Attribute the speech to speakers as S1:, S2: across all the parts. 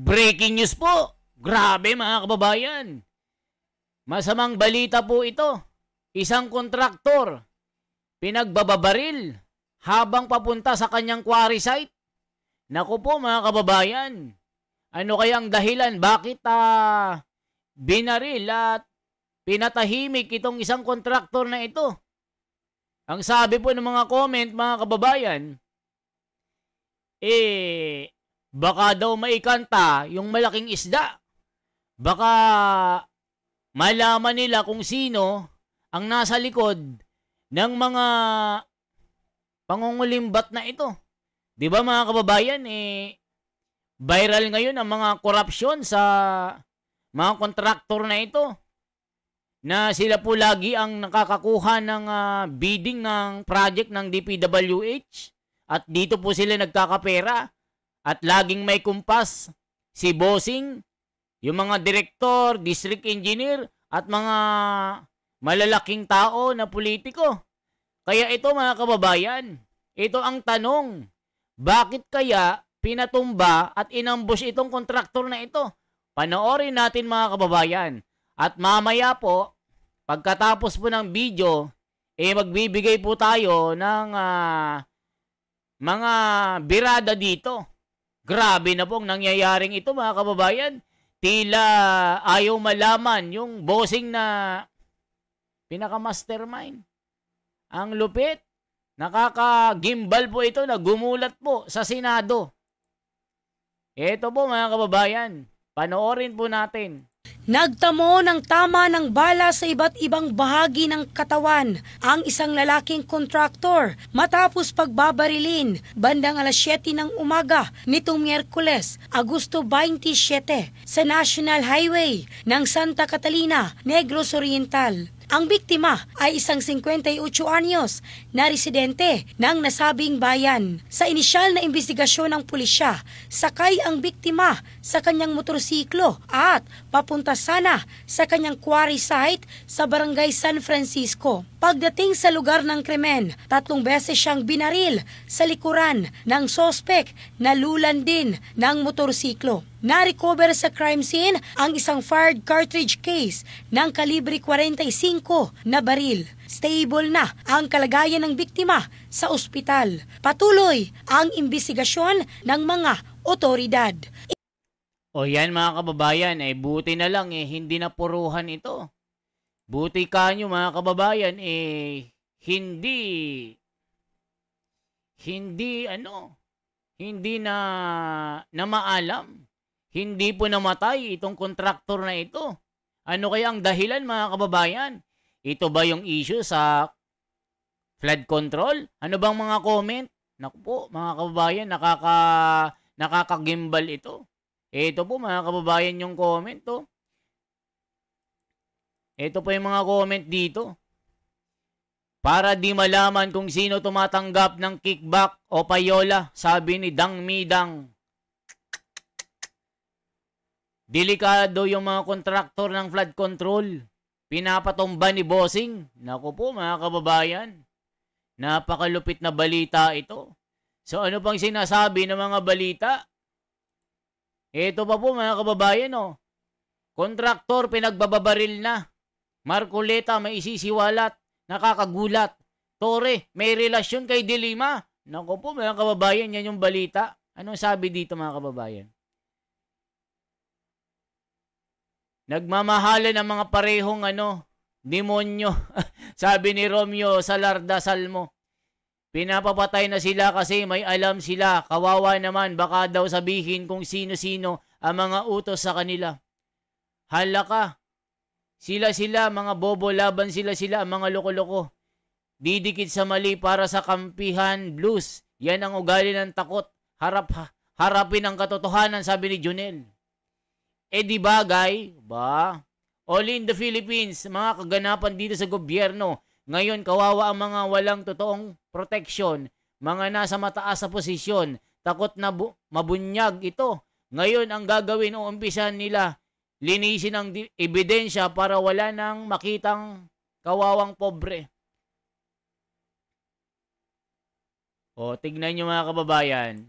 S1: Breaking news po. Grabe mga kababayan. Masamang balita po ito. Isang kontraktor pinagbababaril habang papunta sa kanyang quarry site. Naku po mga kababayan. Ano kayang dahilan bakit binaril at pinatahimik itong isang kontraktor na ito? Ang sabi po ng mga comment mga kababayan, baka daw maikanta yung malaking isda. Baka malaman nila kung sino ang nasa likod ng mga pangungulimbat na ito. 'Di ba mga kababayan, viral ngayon ang mga korupsyon sa mga kontraktor na ito. Na sila po lagi ang nakakakuha ng bidding ng project ng DPWH at dito po sila nagkakapera. At laging may kumpas si bossing, yung mga direktor, district engineer, at mga malalaking tao na politiko. Kaya ito mga kababayan, ito ang tanong. Bakit kaya pinatumba at inambush itong kontraktor na ito? Panoorin natin mga kababayan. At mamaya po, pagkatapos po ng video, magbibigay po tayo ng mga birada dito. Grabe na pong nangyayaring ito mga kababayan. Tila ayaw malaman yung bossing na pinaka-mastermind. Ang lupit. Nakaka-gimbal po ito na gumulat po sa Senado. Ito po mga kababayan. Panoorin po natin.
S2: Nagtamo ng tama ng bala sa iba't ibang bahagi ng katawan ang isang lalaking kontraktor matapos pagbabarilin bandang alas 7 ng umaga nitong Miyerkules, Agosto 27 sa National Highway ng Santa Catalina, Negros Oriental. Ang biktima ay isang 58 anyos na residente ng nasabing bayan. Sa inisyal na investigasyon ng pulisya, sakay ang biktima sa kanyang motorsiklo at papunta sana sa kanyang quarry site sa Barangay San Francisco. Pagdating sa lugar ng krimen, 3 beses siyang binaril sa likuran ng sospek na lulan din ng motorsiklo. Na-recover sa crime scene ang isang fired cartridge case ng kalibre 45 na baril. Stable na ang kalagayan ng biktima sa ospital. Patuloy ang investigasyon ng mga otoridad.
S1: O yan mga kababayan, buti na lang hindi napuruhan ito. Buti kanyo mga kababayan, hindi na maalam. Hindi po namatay itong kontraktor na ito. Ano kaya ang dahilan mga kababayan? Ito ba yung issue sa flood control? Ano bang mga comment? Naku po mga kababayan, nakakagimbal ito. Ito po mga kababayan yung comment to. Ito po yung mga comment dito. Para di malaman kung sino tumatanggap ng kickback o payola, sabi ni Dang Midang. Delikado yung mga kontraktor ng flood control. Pinapatumba ni bossing. Naku po mga kababayan. Napakalupit na balita ito. So ano pang sinasabi ng mga balita? Ito pa po mga kababayan kontraktor pinagbababaril na. Marcoleta may isisiwalat. Nakakagulat. Torre may relasyon kay Dilima. Naku po mga kababayan, yan yung balita. Anong sabi dito mga kababayan? Nagmamahalan ng mga parehong demonyo. Sabi ni Romeo Salarda Salmo. Pinapapatay na sila kasi may alam sila. Kawawa naman, baka daw sabihin kung sino-sino ang mga utos sa kanila. Hala ka. Sila, mga bobo, laban sila, ang mga loko-loko. Didikit sa mali para sa kampihan blues. Yan ang ugali ng takot. Harapin ang katotohanan, sabi ni Junel. Di bagay, all in the Philippines, mga kaganapan dito sa gobyerno. Ngayon, kawawa ang mga walang totoong proteksyon, mga nasa mataas sa posisyon, takot na mabunyag ito. Ngayon, ang gagawin o umpisan nila, linisin ang ebidensya para wala nang makitang kawawang pobre. O, tignan nyo mga kababayan.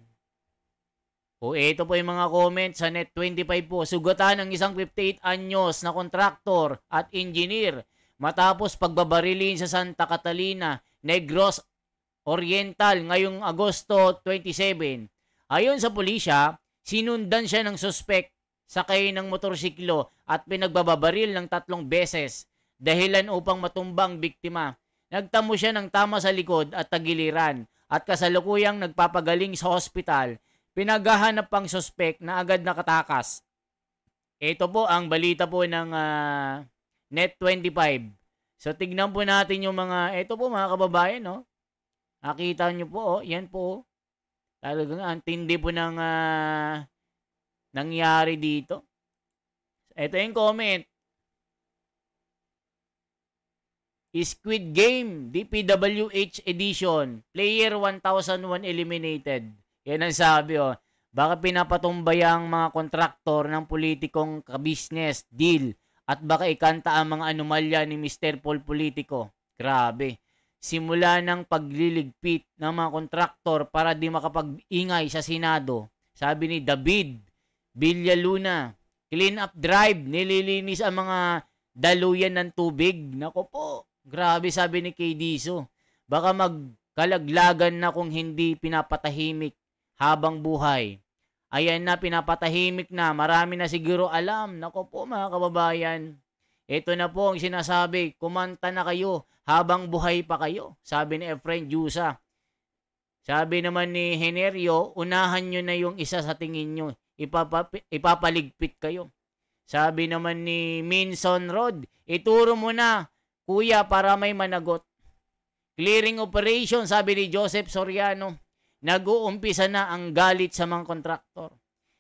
S1: O ito po yung mga comment sa Net25 po. Sugatan ng isang 58 anyos na kontraktor at engineer matapos pagbabarilin sa Santa Catalina, Negros Oriental ngayong Agosto 27. Ayon sa pulisya, sinundan siya ng suspek sakay ng motorsiklo at pinagbabaril ng 3 beses dahilan upang matumbang biktima. Nagtamo siya ng tama sa likod at tagiliran at kasalukuyang nagpapagaling sa hospital. Pinaghahanap pang suspek na agad nakatakas. Ito po ang balita po ng Net25. So tignan po natin yung mga, ito po mga kababayan, no? Nakita nyo po, yan po. Talagang ang tindi po ng nangyari dito. Ito yung comment. Squid Game, DPWH Edition, Player 1001 eliminated. Yan ang sabi, oh. Baka pinapatumbay ang mga kontraktor ng politikong kabisnes, deal, at baka ikanta ang mga anomalya ni Mr. Paul Politico. Grabe. Simula ng pagliligpit ng mga kontraktor para di makapag-ingay sa Senado. Sabi ni David Villaluna, clean up drive, nililinis ang mga daluyan ng tubig. Nako po, grabe, sabi ni KDiso. Baka magkalaglagan na kung hindi pinapatahimik habang buhay. Ayan na, pinapatahimik na. Marami na siguro alam. Nako po mga kababayan. Ito na po ang sinasabi. Kumanta na kayo habang buhay pa kayo. Sabi ni Efren Jusa. Sabi naman ni Henerio, unahan nyo na yung isa sa tingin nyo. Ipapaligpit kayo. Sabi naman ni Minson Rod, ituro mo na, kuya, para may managot. Clearing operation, sabi ni Joseph Soriano. Nag-uumpisa na ang galit sa mga kontraktor.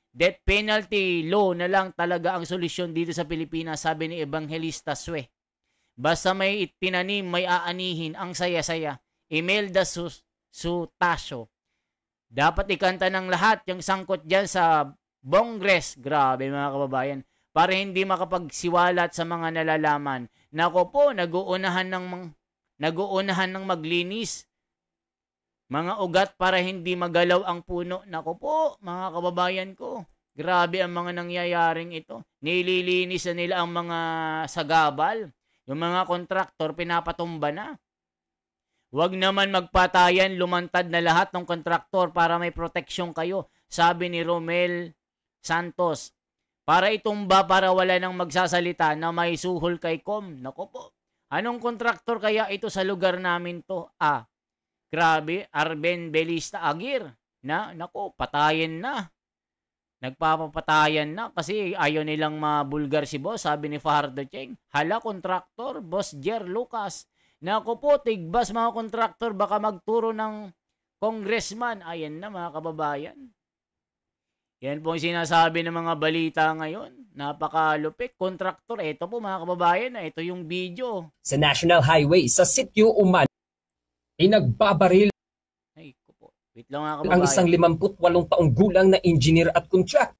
S1: Death penalty law na lang talaga ang solusyon dito sa Pilipinas, sabi ni Evangelista Sue. Basta may itinanim, may aanihin, ang saya-saya. Imelda Sutasio. Dapat ikanta ng lahat yung sangkot dyan sa Bongres. Grabe mga kababayan. Para hindi makapagsiwalat sa mga nalalaman. Nako po, nag-uunahan ng maglinis. Mga ugat para hindi magalaw ang puno. Nako po, mga kababayan ko. Grabe ang mga nangyayaring ito. Nililinis na nila ang mga sagabal. Yung mga kontraktor, pinapatumba na. Huwag naman magpatayan, lumantad na lahat ng kontraktor para may proteksyon kayo. Sabi ni Romel Santos. Para itumba para wala nang magsasalita na may suhol kay Com. Nako po. Anong kontraktor kaya ito sa lugar namin to? Grabe, Arben Belista Agir. Nako, patayan na. Nagpapapatayan na kasi ayaw nilang mabulgar si boss, sabi ni Fajardo Cheng. Hala, kontraktor, boss Jer Lucas. Nako po, tigbas mga kontraktor, baka magturo ng congressman. Ayan na mga kababayan. Yan po ang sinasabi ng mga balita ngayon. Napakalupit. Kontraktor, ito po mga kababayan, ito yung video.
S3: Sa National Highway sa Sitio Uman, nagbabaril
S1: ay, wait lang mga kababayan.
S3: ang isang 58 taong gulang na engineer at contractor.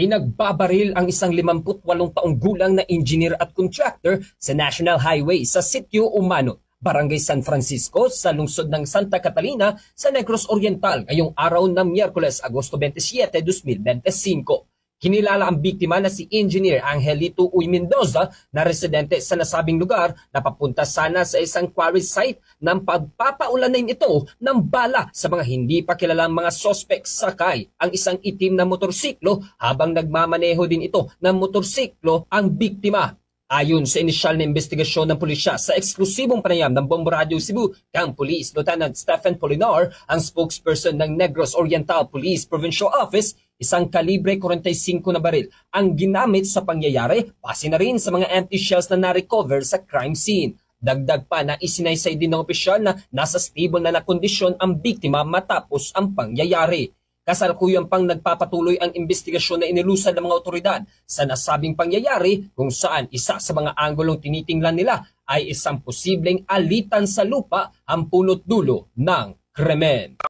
S3: Nagbabaril ang isang 58 taong gulang na engineer at contractor sa National Highway sa Sitio Umano, Barangay San Francisco sa lungsod ng Santa Catalina sa Negros Oriental ngayong araw ng Miyerkules, Agosto 27, 2025. Kinilala ang biktima na si Engineer Angelito Uy Mendoza na residente sa nasabing lugar na papunta sana sa isang quarry site nang pagpapaulanin ito ng bala sa mga hindi pa kilalang mga sospek sakay ang isang itim na motorsiklo habang nagmamaneho din ito ng motorsiklo ang biktima. Ayon sa inisyal na investigasyon ng pulisya sa eksklusibong panayam ng Bombo Radio Cebu, kang Police Lieutenant Stephen Polinar, ang spokesperson ng Negros Oriental Police Provincial Office, isang kalibre 45 na baril ang ginamit sa pangyayari, base na rin sa mga empty shells na na-recover sa crime scene. Dagdag pa na isinaysay din ng opisyal na nasa stable na kondisyon ang biktima matapos ang pangyayari. Kasalukuyang pang nagpapatuloy ang investigasyon na inilusan ng mga otoridad sa nasabing pangyayari kung saan isa sa mga anggulong tinitingnan nila ay isang posibleng alitan sa lupa ang punot dulo ng krimen.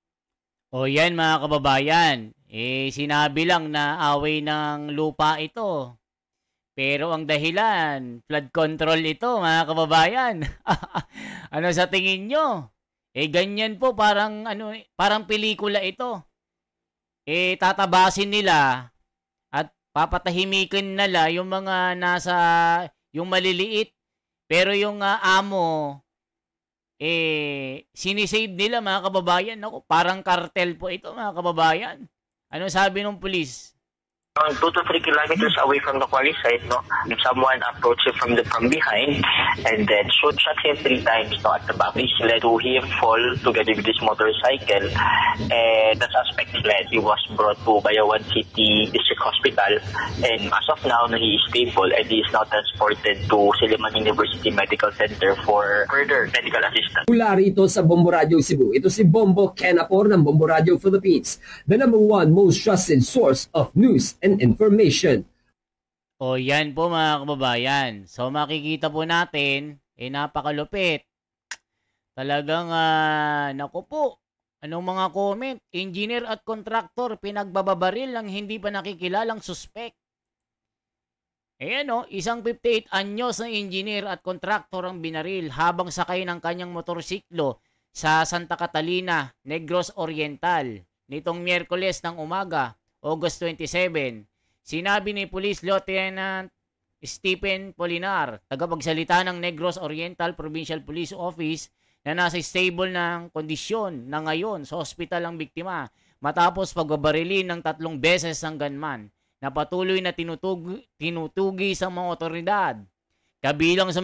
S1: O yan mga kababayan, sinabi lang na away ng lupa ito. Pero ang dahilan, flood control ito mga kababayan. Ano sa tingin nyo? Ganyan po parang pelikula ito. tatabasin nila at papatahimikin nila yung mga yung maliliit. Pero yung amo, sinisave nila mga kababayan. Naku, parang cartel po ito mga kababayan. Ano sabi ng pulis?
S4: Around 2 to 3 kilometers away from the quarry site, someone approached him from behind and then shot him 3 times at the back. This led to him fall together with his motorcycle, and the suspect fled. He was brought to Bayawan City District Hospital, and as of now, he is stable and he is now transported to Silliman University Medical Center for further medical assistance.
S3: Mula rito sa Bombo Radio Cebu, ito si Bombo Kenapor ng Bombo Radio Philippines, the #1 most trusted source of news and information.
S1: O yan po mga kababayan. So makikita po natin, napakalupit. Talagang, naku po, anong mga comment? Engineer at contractor pinagbababaril ng hindi pa nakikilalang suspect. Isang 58 anyos na engineer at contractor ang binaril habang sakay ng kanyang motorsiklo sa Santa Catalina, Negros Oriental, nitong Miyerkules ng umaga, August 27, sinabi ni Police Lieutenant Stephen Polinar, tagapagsalita ng Negros Oriental Provincial Police Office, na nasa stable ng kondisyon na ngayon sa ospital ang biktima matapos pagbabarilin ng 3 beses ng gunman na patuloy na tinutugi sa mga otoridad. Kabilang sa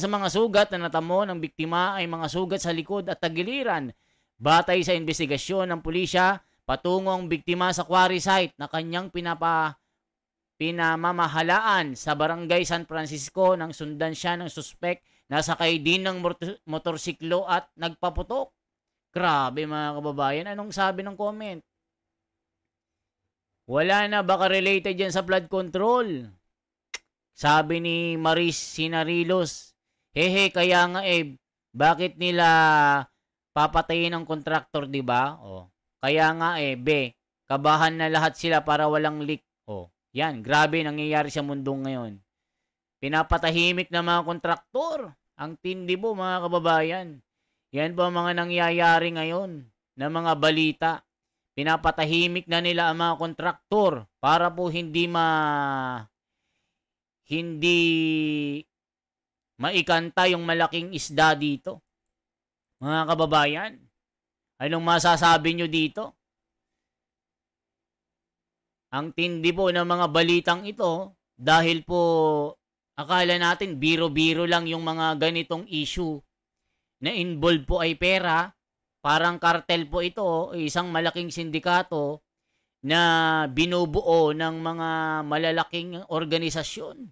S1: mga sugat na natamo ng biktima ay mga sugat sa likod at tagiliran. Batay sa investigasyon ng pulisya, patungo ang biktima sa quarry site na kanyang pinamamahalaan sa Barangay San Francisco nang sundan siya ng suspect na sakay din ng motorsiklo at nagpaputok. Grabe mga kababayan, anong sabi ng comment? Wala na, baka related yan sa flood control. Sabi ni Maris Sinarilos, kaya nga bakit nila papatayin ng contractor, di ba? Kaya nga kabahan na lahat sila para walang leak. Yan, grabe nangyayari sa mundo ngayon. Pinapatahimik na mga kontraktor. Ang tindi po mga kababayan. Yan po ang mga nangyayari ngayon na mga balita. Pinapatahimik na nila ang mga kontraktor para po hindi maikanta yung malaking isda dito. Mga kababayan, anong masasabi nyo dito? Ang tindi po ng mga balitang ito dahil po akala natin biro-biro lang yung mga ganitong issue na involved po ay pera. Parang cartel po ito, isang malaking sindikato na binubuo ng mga malalaking organisasyon.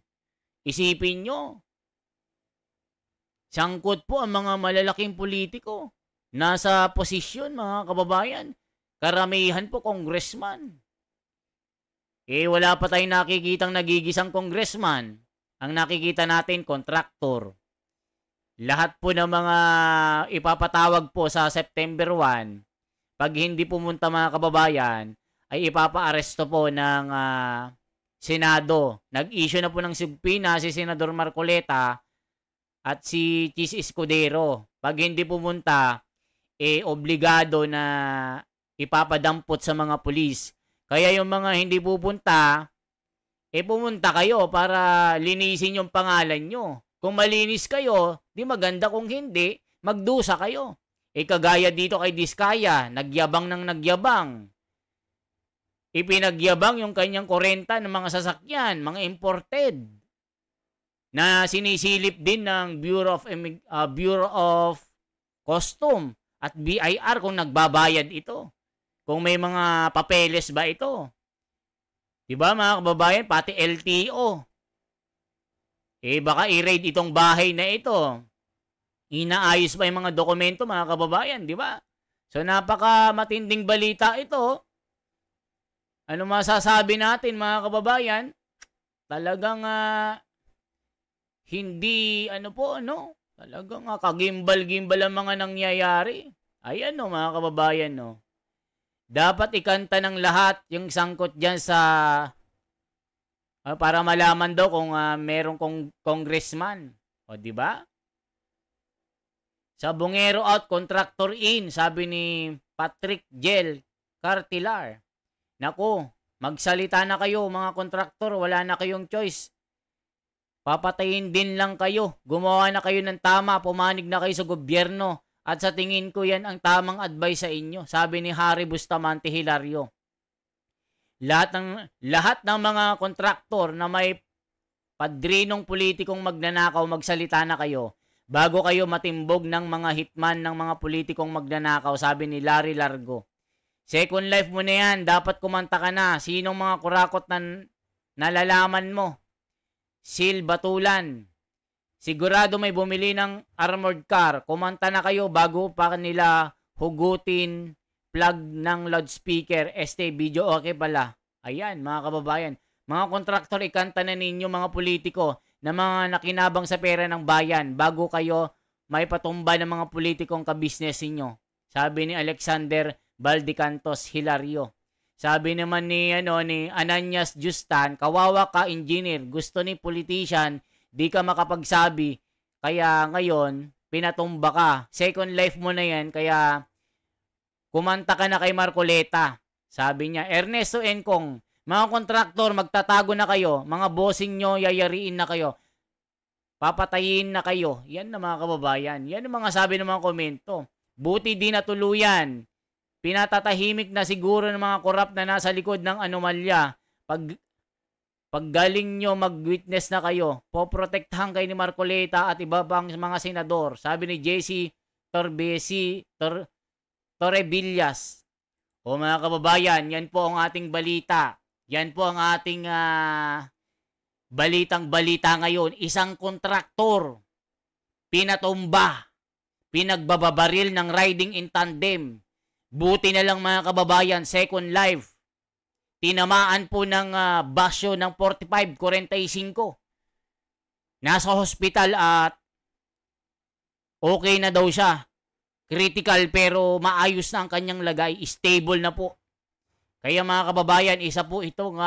S1: Isipin nyo, sangkot po ang mga malalaking politiko. Nasa posisyon mga kababayan, karamihan po congressman. Wala pa tayong nakikitang nagigisang congressman. Ang nakikita natin, contractor. Lahat po ng mga ipapatawag po sa September 1, pag hindi pumunta mga kababayan, ay ipapa-aresto po ng Senado. Nag-issue na po ng subpoena si Senador Marcoleta at si Chis Escudero. Pag hindi pumunta, obligado na ipapadampot sa mga pulis. Kaya yung mga hindi pupunta, pumunta kayo para linisin yung pangalan nyo. Kung malinis kayo, di maganda. Kung hindi, magdusa kayo. Kagaya dito kay Diskaya, nagyabang ng nagyabang. Ipinagyabang yung kanyang 40 ng mga sasakyan, mga imported, na sinisilip din ng Bureau of Custom at BIR kung nagbabayad ito. Kung may mga papeles ba ito. Diba mga kababayan, pati LTO. Baka i-raid itong bahay na ito. Inaayos pa yung mga dokumento mga kababayan, di ba? So napaka matinding balita ito. Ano masasabi natin mga kababayan? Talagang hindi talagang kagimbal-gimbal ang mga nangyayari. Ayan mga kababayan Dapat ikanta ng lahat yung sangkot dyan sa para malaman daw kung merong congressman. O di ba? Sa Bungero out, contractor in, sabi ni Patrick Gel Cartilar. Naku, magsalita na kayo mga kontraktor, wala na kayong choice. Papatayin din lang kayo. Gumawa na kayo ng tama, pumanig na kayo sa gobyerno. At sa tingin ko yan ang tamang advice sa inyo, sabi ni Harry Bustamante Hilario. Lahat ng mga kontraktor na may padrinong politikong magnanakaw, magsalita na kayo bago kayo matimbog ng mga hitman ng mga politikong magnanakaw, sabi ni Larry Largo. Second life mo na yan, dapat kumanta ka na. Sinong mga kurakot na nalalaman mo? Sil Batulan. Sigurado may bumili ng armored car. Kumanta na kayo bago pa nila hugutin plug ng loudspeaker. Video okay pala. Ayan, mga kababayan. Mga kontraktor, ikanta na ninyo mga politiko na mga nakinabang sa pera ng bayan bago kayo may patumba ng mga politikong kabisnes ninyo. Sabi ni Alexander Valdecantos Hilario. Sabi naman ni Ananias Justan, kawawa ka engineer, gusto ni politician, di ka makapagsabi, kaya ngayon pinatumba ka. Second life mo na yan, kaya kumanta ka na kay Marcoleta. Sabi niya, Ernesto Encong, mga kontraktor, magtatago na kayo. Mga bossing nyo, yayariin na kayo. Papatayin na kayo. Yan na mga kababayan. Yan ang mga sabi ng mga komento. Buti di natuluyan. Pinatatahimik na siguro ng mga korap na nasa likod ng anomalya. Pag galing nyo, mag-witness na kayo. Poprotektahan kayo ni Marcoleta at iba pang mga senador. Sabi ni JC Torrevillas. O mga kababayan, yan po ang ating balita. Yan po ang ating balitang-balita ngayon. Isang kontraktor, pinatumba, pinagbababaril ng riding in tandem. Buti na lang mga kababayan, second life. Tinamaan po ng basyo ng 45-45. Nasa hospital at okay na daw siya. Critical pero maayos na ang kanyang lagay. Stable na po. Kaya mga kababayan, isa po itong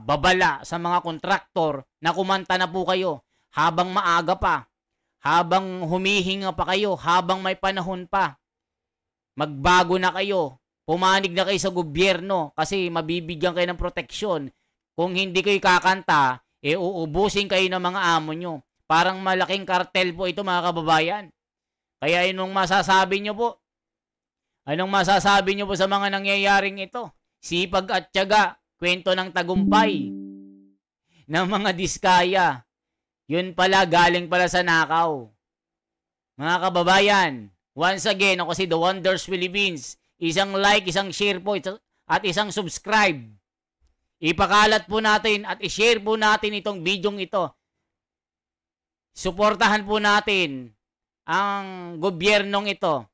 S1: babala sa mga kontraktor na kumanta na po kayo habang maaga pa. Habang humihinga pa kayo. Habang may panahon pa. Magbago na kayo. Pumanig na kayo sa gobyerno kasi mabibigyan kayo ng proteksyon. Kung hindi kayo kakanta, uubusin kayo ng mga amo nyo. Parang malaking kartel po ito mga kababayan. Kaya anong masasabi nyo po? Anong masasabi nyo po sa mga nangyayaring ito? Sipag at tiyaga, kwento ng tagumpay ng mga diskaya. Yun pala, galing pala sa nakaw. Mga kababayan, once again, ako si The Wonders Philippines. Isang like, isang share po, at isang subscribe. Ipakalat po natin at ishare po natin itong bidyong ito. Suportahan po natin ang gobyernong ito.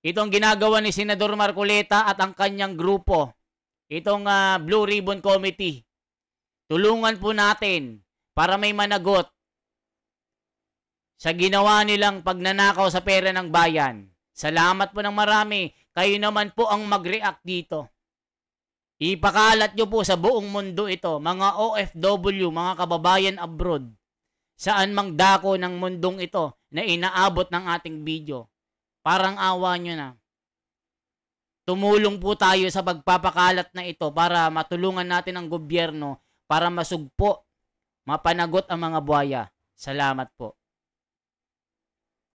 S1: Itong ginagawa ni Senador Marcoleta at ang kanyang grupo. Itong Blue Ribbon Committee. Tulungan po natin para may managot sa ginawa nilang pagnanakaw sa pera ng bayan. Salamat po ng marami. Kayo naman po ang mag-react dito. Ipakalat nyo po sa buong mundo ito, mga OFW, mga kababayan abroad. Saan mang dako ng mundong ito na inaabot ng ating video. Parang awa nyo na. Tumulong po tayo sa pagpapakalat na ito para matulungan natin ang gobyerno para masugpo, mapanagot ang mga buhaya. Salamat po.